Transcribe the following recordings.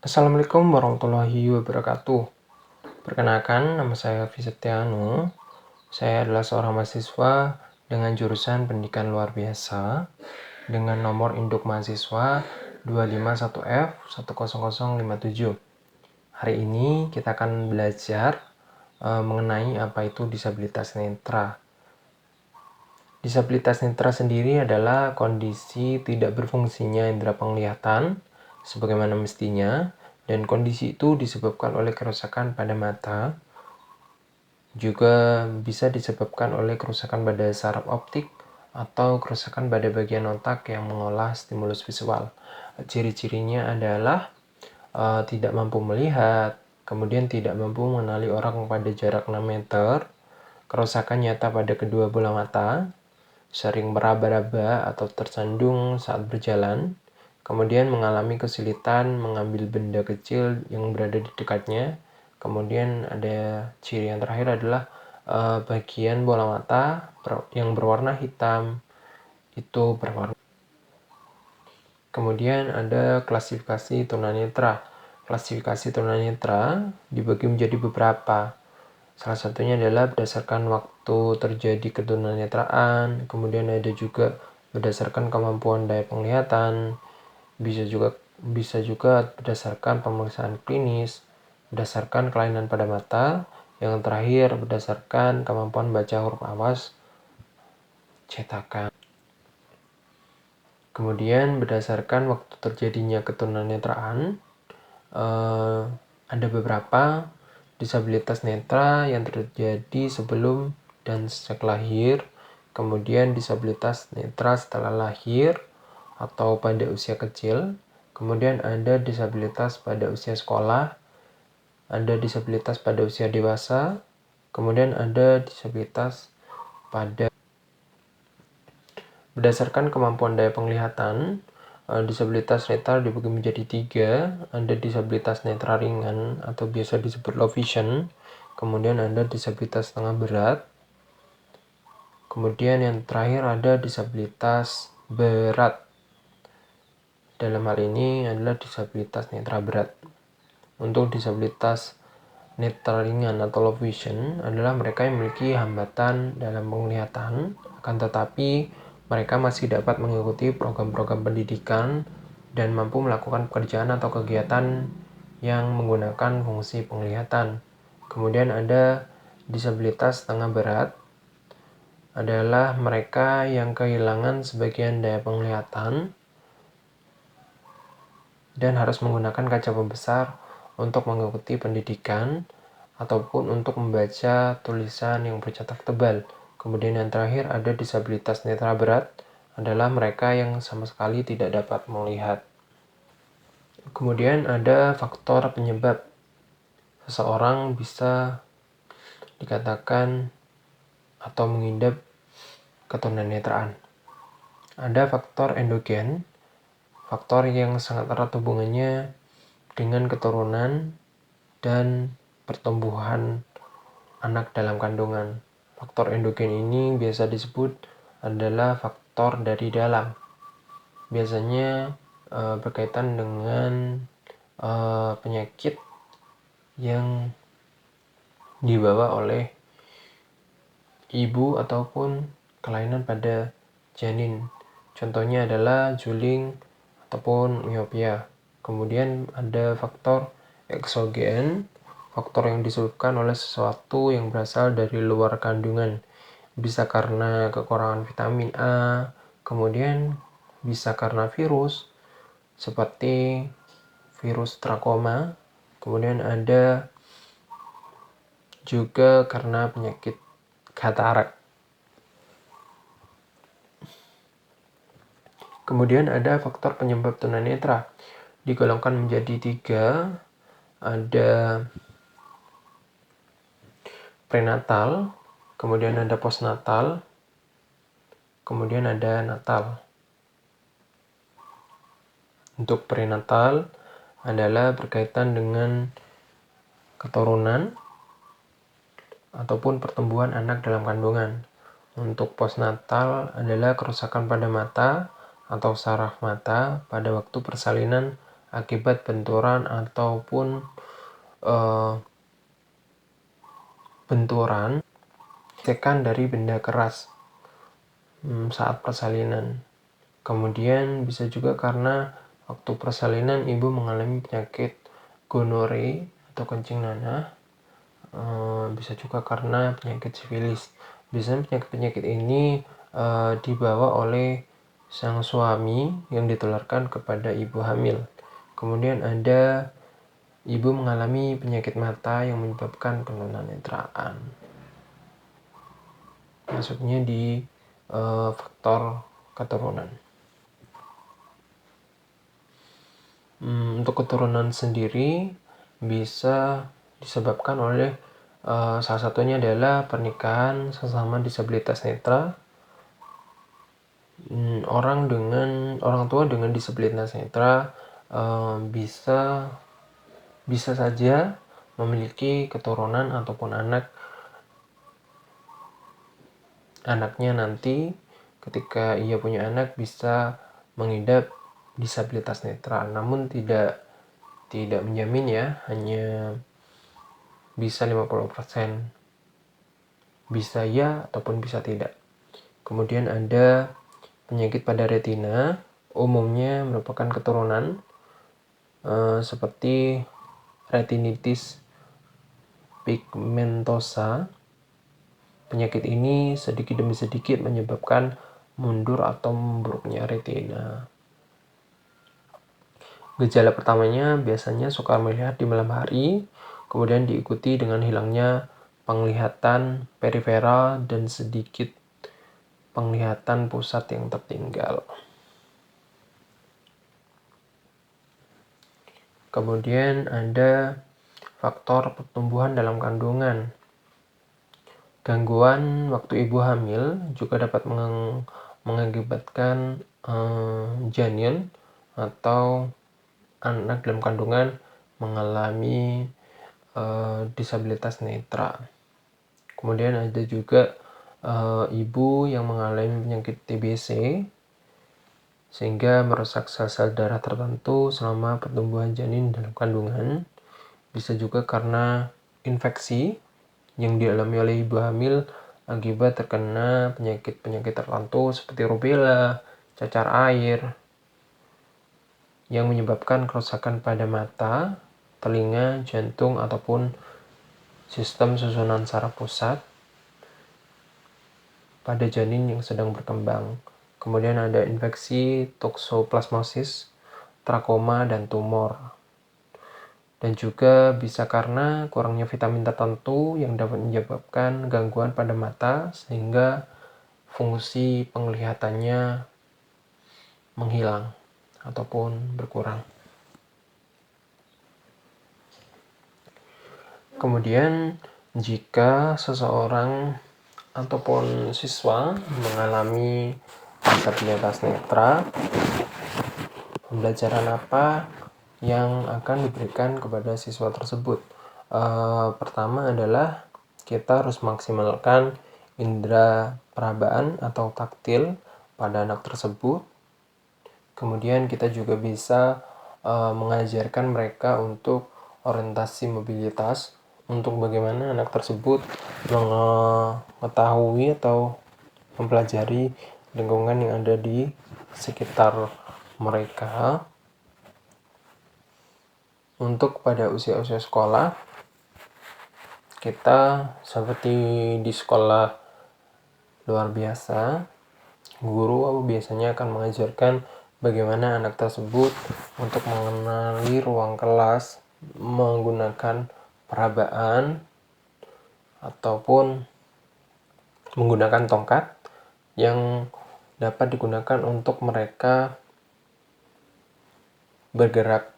Assalamualaikum warahmatullahi wabarakatuh. Perkenalkan, nama saya Alfi Setianu. Saya adalah seorang mahasiswa dengan jurusan pendidikan luar biasa dengan nomor induk mahasiswa 251F10057. Hari ini kita akan belajar mengenai apa itu disabilitas netra. Disabilitas netra sendiri adalah kondisi tidak berfungsinya indera penglihatan sebagaimana mestinya, dan kondisi itu disebabkan oleh kerusakan pada mata, juga bisa disebabkan oleh kerusakan pada saraf optik atau kerusakan pada bagian otak yang mengolah stimulus visual. Ciri-cirinya adalah tidak mampu melihat, kemudian tidak mampu mengenali orang pada jarak 6 meter, kerusakan nyata pada kedua bola mata, sering meraba-raba atau tersandung saat berjalan, kemudian mengalami kesulitan mengambil benda kecil yang berada di dekatnya. Kemudian ada ciri yang terakhir adalah bagian bola mata yang berwarna hitam itu berwarna. Kemudian ada klasifikasi tunanetra. Klasifikasi tunanetra dibagi menjadi beberapa. Salah satunya adalah berdasarkan waktu terjadi ketunanetraan, kemudian ada juga berdasarkan kemampuan daya penglihatan, bisa juga berdasarkan pemeriksaan klinis, berdasarkan kelainan pada mata, yang terakhir berdasarkan kemampuan baca huruf awas cetakan. Kemudian berdasarkan waktu terjadinya ketunanetraan, ada beberapa disabilitas netra yang terjadi sebelum dan sejak lahir, kemudian disabilitas netra setelah lahir atau pada usia kecil, kemudian ada disabilitas pada usia sekolah, ada disabilitas pada usia dewasa, kemudian ada disabilitas pada. Berdasarkan kemampuan daya penglihatan, disabilitas netra dibagi menjadi 3. Ada disabilitas netra ringan atau biasa disebut low vision, kemudian ada disabilitas setengah berat, kemudian yang terakhir ada disabilitas berat. Dalam hal ini adalah disabilitas netra berat. Untuk disabilitas netra ringan atau low vision adalah mereka yang memiliki hambatan dalam penglihatan, akan tetapi mereka masih dapat mengikuti program-program pendidikan dan mampu melakukan pekerjaan atau kegiatan yang menggunakan fungsi penglihatan. Kemudian ada disabilitas setengah berat, adalah mereka yang kehilangan sebagian daya penglihatan dan harus menggunakan kaca pembesar untuk mengikuti pendidikan ataupun untuk membaca tulisan yang bercetak tebal. Kemudian yang terakhir ada disabilitas netra berat, adalah mereka yang sama sekali tidak dapat melihat. Kemudian ada faktor penyebab seseorang bisa dikatakan atau mengidap ketunanetraan. Ada faktor endogen, faktor yang sangat erat hubungannya dengan keturunan dan pertumbuhan anak dalam kandungan. Faktor endogen ini biasa disebut adalah faktor dari dalam. Biasanya berkaitan dengan penyakit yang dibawa oleh ibu ataupun kelainan pada janin. Contohnya adalah juling ataupun miopia. Kemudian ada faktor eksogen, faktor yang disebabkan oleh sesuatu yang berasal dari luar kandungan. Bisa karena kekurangan vitamin A, kemudian bisa karena virus seperti virus trakoma, kemudian ada juga karena penyakit katarak. Kemudian ada faktor penyebab tunanetra, digolongkan menjadi 3. Ada prenatal, kemudian ada postnatal, kemudian ada natal. Untuk prenatal adalah berkaitan dengan keturunan ataupun pertumbuhan anak dalam kandungan. Untuk postnatal adalah kerusakan pada mata atau saraf mata pada waktu persalinan akibat benturan ataupun benturan tekan dari benda keras saat persalinan. Kemudian bisa juga karena waktu persalinan ibu mengalami penyakit gonore atau kencing nanah. Bisa juga karena penyakit sifilis. Biasanya penyakit-penyakit ini dibawa oleh sang suami yang ditularkan kepada ibu hamil. Kemudian ada ibu mengalami penyakit mata yang menyebabkan keturunan. Maksudnya di faktor keturunan. Untuk keturunan sendiri bisa disebabkan oleh salah satunya adalah pernikahan sesama disabilitas netra. Orang tua dengan disabilitas netra bisa saja memiliki keturunan ataupun anaknya nanti ketika ia punya anak bisa mengidap disabilitas netra, namun tidak menjamin ya, hanya bisa 50%, bisa ya ataupun bisa tidak. Kemudian ada penyakit pada retina, umumnya merupakan keturunan seperti retinitis pigmentosa. Penyakit ini sedikit demi sedikit menyebabkan mundur atau memburuknya retina. Gejala pertamanya biasanya sukar melihat di malam hari, kemudian diikuti dengan hilangnya penglihatan periferal dan sedikit penglihatan pusat yang tertinggal. Kemudian ada faktor pertumbuhan dalam kandungan. Gangguan waktu ibu hamil juga dapat mengakibatkan janin atau anak dalam kandungan mengalami disabilitas netra. Kemudian ada juga ibu yang mengalami penyakit TBC sehingga merusak sel-sel darah tertentu selama pertumbuhan janin dalam kandungan. Bisa juga karena infeksi yang dialami oleh ibu hamil akibat terkena penyakit-penyakit tertentu seperti rubella, cacar air, yang menyebabkan kerusakan pada mata, telinga, jantung, ataupun sistem susunan saraf pusat pada janin yang sedang berkembang. Kemudian ada infeksi toxoplasmosis, trakoma, dan tumor. Dan juga bisa karena kurangnya vitamin tertentu yang dapat menyebabkan gangguan pada mata sehingga fungsi penglihatannya menghilang ataupun berkurang. Kemudian jika seseorang ataupun siswa mengalami disabilitas netra, pembelajaran apa yang akan diberikan kepada siswa tersebut? Pertama adalah kita harus maksimalkan indera perabaan atau taktil pada anak tersebut. Kemudian kita juga bisa mengajarkan mereka untuk orientasi mobilitas, untuk bagaimana anak tersebut mengetahui atau mempelajari lingkungan yang ada di sekitar mereka. Untuk pada usia-usia sekolah, kita seperti di sekolah luar biasa, guru biasanya akan mengajarkan bagaimana anak tersebut untuk mengenali ruang kelas menggunakan perabaan ataupun menggunakan tongkat yang dapat digunakan untuk mereka bergerak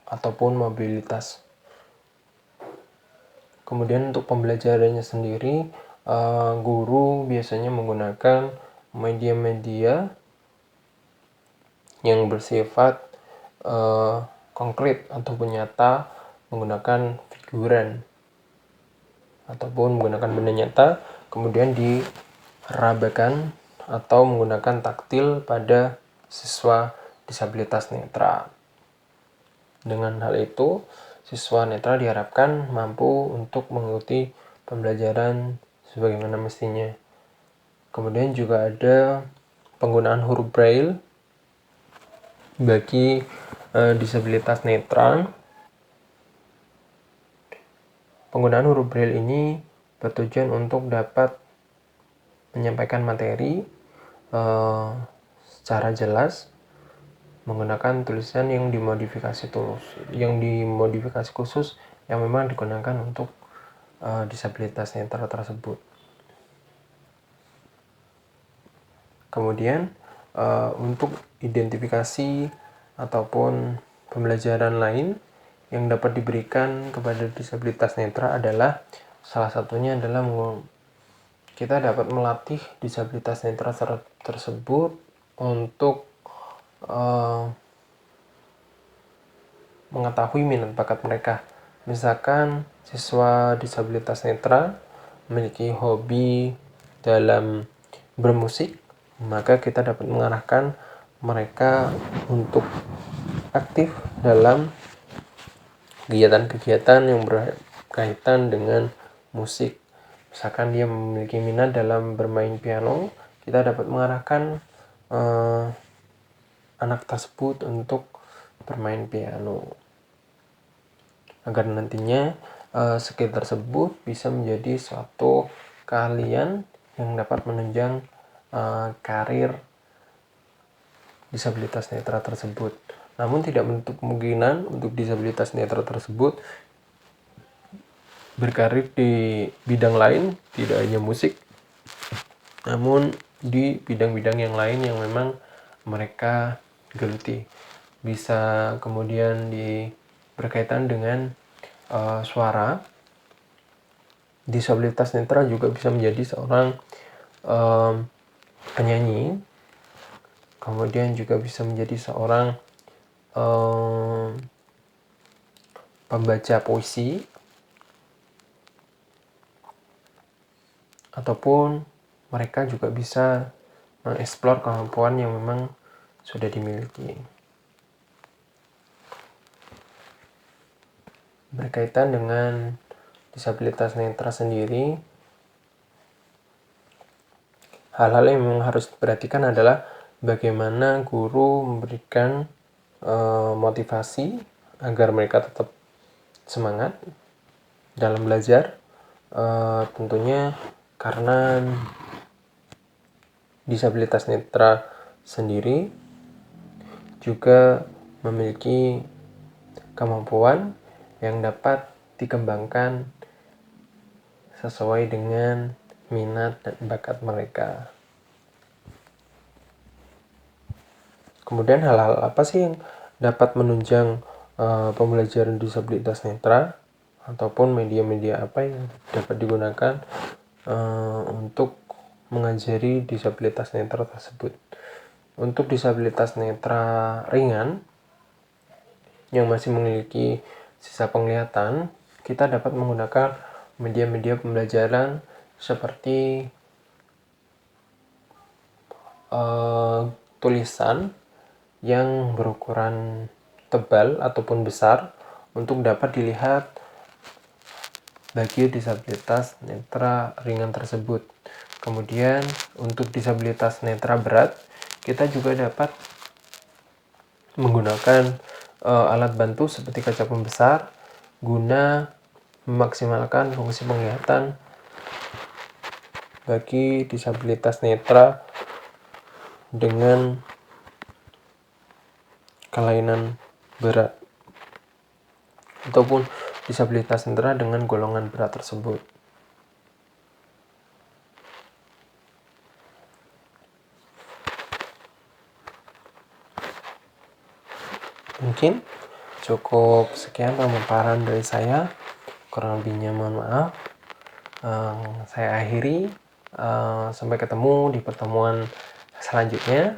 ataupun mobilitas. Kemudian untuk pembelajarannya sendiri, guru biasanya menggunakan media-media yang bersifat konkret ataupun nyata, menggunakan figuran ataupun menggunakan benda nyata, kemudian dirabakan atau menggunakan taktil pada siswa disabilitas netra. Dengan hal itu, siswa netra diharapkan mampu untuk mengikuti pembelajaran sebagaimana mestinya. Kemudian juga ada penggunaan huruf braille bagi disabilitas netra. Penggunaan huruf braille ini bertujuan untuk dapat menyampaikan materi secara jelas menggunakan tulisan yang dimodifikasi khusus yang memang digunakan untuk disabilitas netra tersebut. Kemudian untuk identifikasi ataupun pembelajaran lain yang dapat diberikan kepada disabilitas netra adalah salah satunya adalah kita dapat melatih disabilitas netra tersebut untuk mengetahui minat bakat mereka. Misalkan siswa disabilitas netra memiliki hobi dalam bermusik, maka kita dapat mengarahkan mereka untuk aktif dalam kegiatan-kegiatan yang berkaitan dengan musik. Misalkan dia memiliki minat dalam bermain piano, kita dapat mengarahkan anak tersebut untuk bermain piano agar nantinya skill tersebut bisa menjadi suatu keahlian yang dapat menunjang karir disabilitas netra tersebut. Namun tidak menutup kemungkinan untuk disabilitas netra tersebut berkarir di bidang lain, tidak hanya musik, namun di bidang-bidang yang lain yang memang mereka geluti. Bisa kemudian berkaitan dengan suara. Disabilitas netra juga bisa menjadi seorang penyanyi, kemudian juga bisa menjadi seorang pembaca puisi, ataupun mereka juga bisa mengeksplor kemampuan yang memang sudah dimiliki. Berkaitan dengan disabilitas netra sendiri, hal-hal yang memang harus diperhatikan adalah bagaimana guru memberikan motivasi agar mereka tetap semangat dalam belajar. Tentunya karena disabilitas netra sendiri juga memiliki kemampuan yang dapat dikembangkan sesuai dengan minat dan bakat mereka. Kemudian hal-hal apa sih yang dapat menunjang pembelajaran disabilitas netra, ataupun media-media apa yang dapat digunakan untuk mengajari disabilitas netra tersebut. Untuk disabilitas netra ringan yang masih memiliki sisa penglihatan, kita dapat menggunakan media-media pembelajaran seperti tulisan yang berukuran tebal ataupun besar untuk dapat dilihat bagi disabilitas netra ringan tersebut. Kemudian untuk disabilitas netra berat, kita juga dapat menggunakan alat bantu seperti kaca pembesar guna memaksimalkan fungsi penglihatan bagi disabilitas netra dengan kelainan berat ataupun disabilitas netra dengan golongan berat tersebut. Mungkin cukup sekian pemaparan dari saya, kurang lebihnya mohon maaf. Saya akhiri, sampai ketemu di pertemuan selanjutnya.